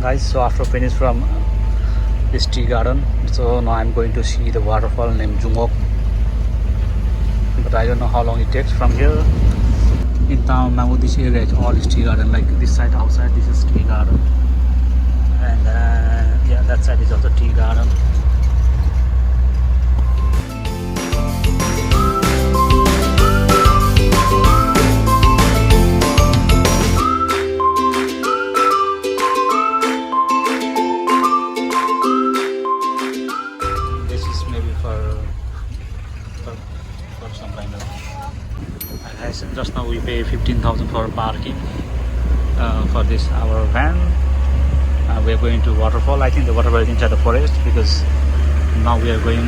Guys, so after finish from this tea garden, so now I'm going to see the waterfall named Jumog, but I don't know how long it takes from here. In Tawangmangu, this area is all is tea garden. Like this side outside, this is tea garden, and yeah, that side is also tea garden. Some kind of just now we pay 15,000 for parking for this our van. We are going to waterfall. I think the waterfall is inside the forest because now we are going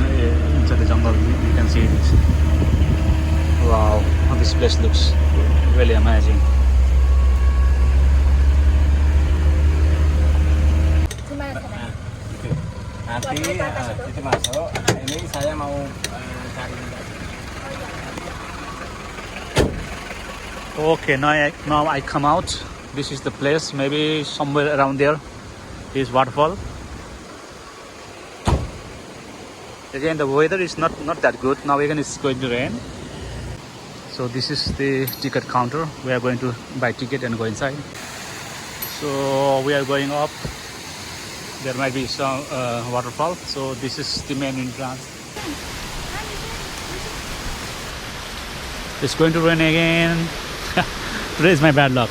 inside the jungle. You can see this. Wow, this place looks really amazing. Nanti itu masuk. Ini saya mau cari. Okay, now I come out. This is the place. Maybe somewhere around there is waterfall. Again, the weather is not that good. Now again it's going to rain. So this is the ticket counter. We are going to buy ticket and go inside. So we are going up. There might be some waterfall. So this is the main entrance. It's going to rain again. Today is my bad luck.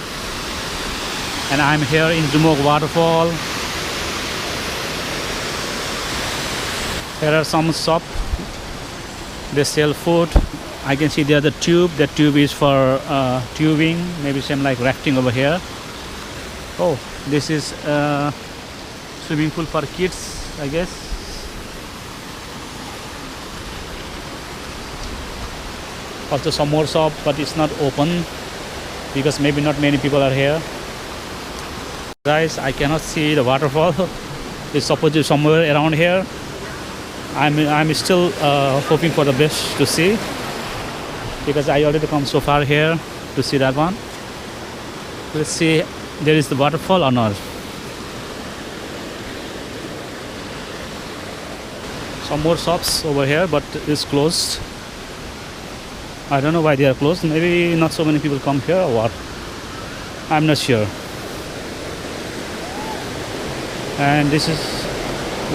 And I'm here in Jumog waterfall. Here are some shops. They sell food. I can see there's a tube. That tube is for tubing. Maybe some like rafting over here. Oh, this is swimming pool for kids, I guess. Also some more shop, but it's not open because maybe not many people are here. Guys, I cannot see the waterfall. It's supposed to be somewhere around here. I'm still hoping for the best to see because I already come so far here to see that one. Let's see there is the waterfall or not. Some more shops over here, but it's closed. I don't know why they are closed. Maybe not so many people come here or what. I'm not sure. And this is,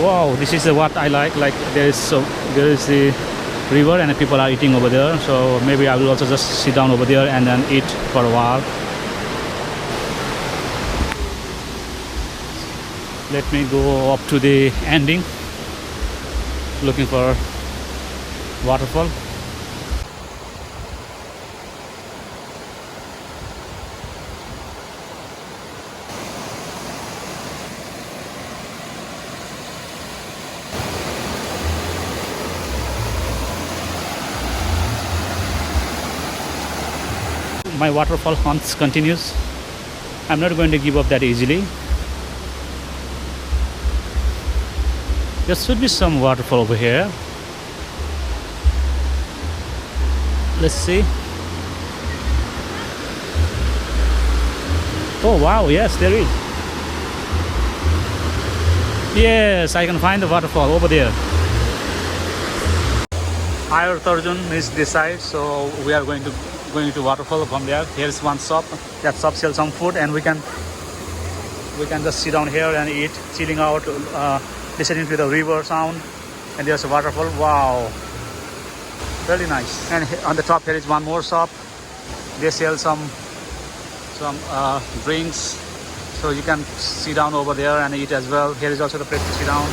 wow, this is what I like. Like there is the river and the people are eating over there. So maybe I will also just sit down over there and then eat for a while. Let me go up to the ending, looking for waterfall. My waterfall hunt continues. I'm not going to give up that easily. There should be some waterfall over here. Let's see. Oh wow, yes, there is. Yes, I can find the waterfall over there. Our terjun is this side, so we are going to waterfall from there. Here's one shop. That shop sells some food, and we can just sit down here and eat, chilling out, listening to the river sound. And there's a waterfall. Wow, really nice. And on the top here is one more shop. They sell some drinks, so you can sit down over there and eat as well. Here is also the place to sit down.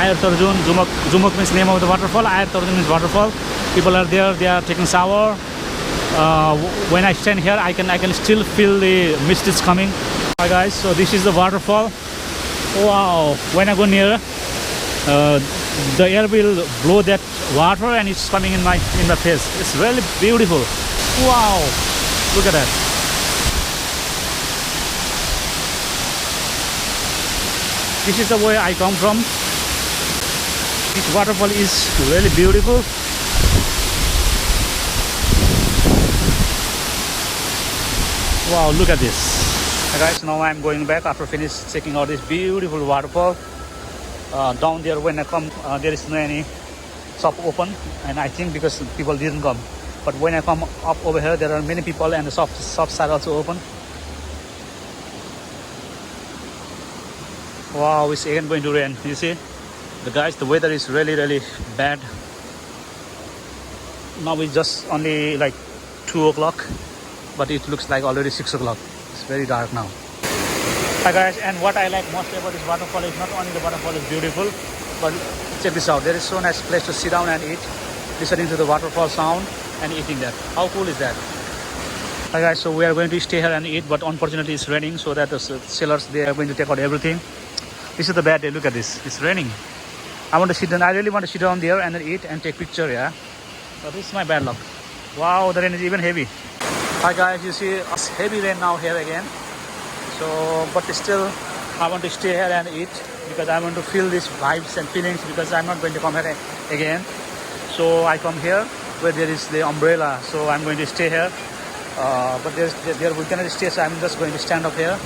Air terjun, Jumog means name of the waterfall. Air terjun means waterfall. People are there, they are taking shower. When I stand here, I can still feel the mist is coming. Hi guys, so this is the waterfall. Wow, when I go near, the air will blow that water and it's coming in my face. It's really beautiful. Wow, look at that. This is the way I come from. This waterfall is really beautiful. Wow, look at this. Guys, now I'm going back after finish checking out this beautiful waterfall. Down there when I come, there is no any shop open, and I think because people didn't come. But when I come up over here, there are many people and the shops are also open. Wow, it's again going to rain. You see, the weather is really bad. Now it's just only like 2 o'clock, but it looks like already 6 o'clock. It's very dark now. Hi guys, and what I like most about this waterfall is not only the waterfall is beautiful, but check this out. There is so nice place to sit down and eat, listening to the waterfall sound and eating that. How cool is that? Hi guys, so we are going to stay here and eat, but unfortunately it's raining, so that the sellers, they are going to take out everything. This is the bad day. Look at this. It's raining. I want to sit down. I really want to sit down there and then eat and take picture. Yeah, but this is my bad luck. Wow, the rain is even heavy. Hi guys, you see it's heavy rain now here again. So, but still, I want to stay here and eat because I want to feel these vibes and feelings because I'm not going to come here again. So I come here where there is the umbrella. So I'm going to stay here. But there we cannot stay. So I'm just going to stand up here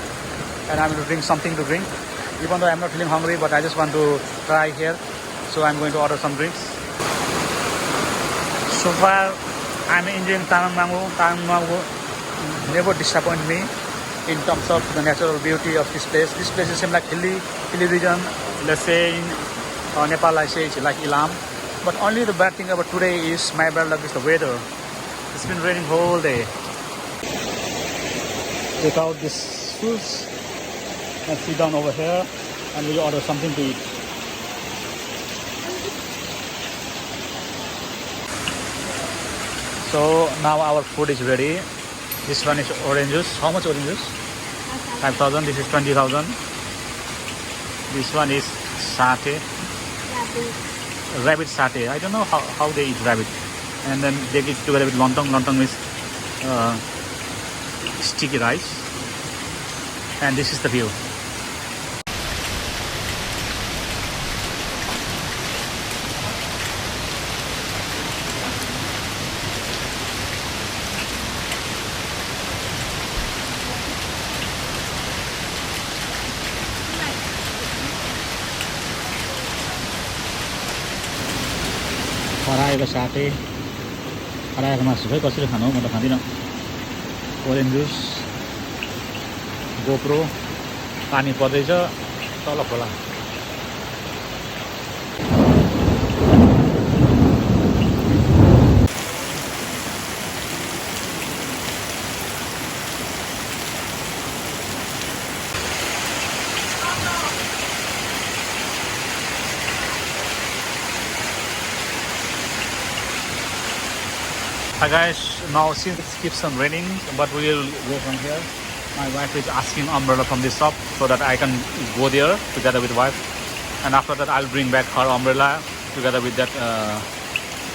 and I'm going to drink something to drink. Even though I'm not feeling hungry, but I just want to try here. So I'm going to order some drinks. So far, I'm enjoying Tawangmangu. Tawangmangu never disappoint me in terms of the natural beauty of this place. This place is like hilly region. Let's say in Nepal, I say it's like Ilam. But only the bad thing about today is my bad luck is the weather. It's been raining whole day. Take out these shoes and sit down over here and we order something to eat. So now our food is ready. This one is orange juice. How much orange juice? 5,000. This is 20,000. This one is satay. Rabbit satay. I don't know how they eat rabbit. And then they eat together with lontong. Lontong is sticky rice. And this is the view. खराएको साथै खराएको मासु खै कसरी खानु हो म त खाँदिनँ orange juice GoPro पानी पर्दैछ तल खोला Hi guys, now since it keeps on raining, but we will go from here. My wife is asking umbrella from this shop so that I can go there together with wife. And after that I'll bring back her umbrella together with that.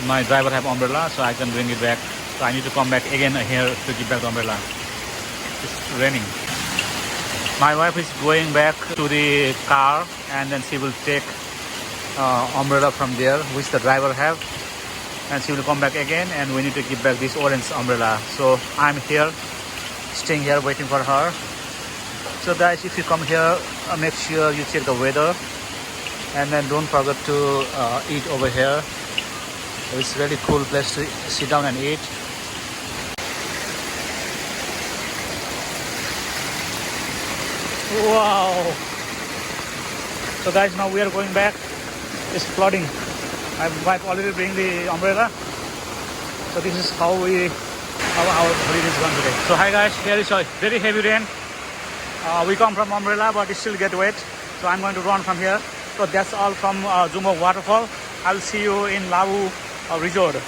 My driver have umbrella, so I can bring it back. So I need to come back again here to give back the umbrella. It's raining. My wife is going back to the car and then she will take umbrella from there, which the driver have. And she will come back again and we need to give back this orange umbrella. So I'm here, staying here waiting for her. So guys, if you come here, make sure you check the weather and then don't forget to eat over here. It's a really cool place to sit down and eat. Wow! So guys, now we are going back. It's flooding. My wife already bring the umbrella. So this is how our holiday is going today. So hi guys, here is a very heavy rain. We come from umbrella, but it still get wet. So I'm going to run from here. So that's all from Jumog waterfall. I'll see you in Labu resort.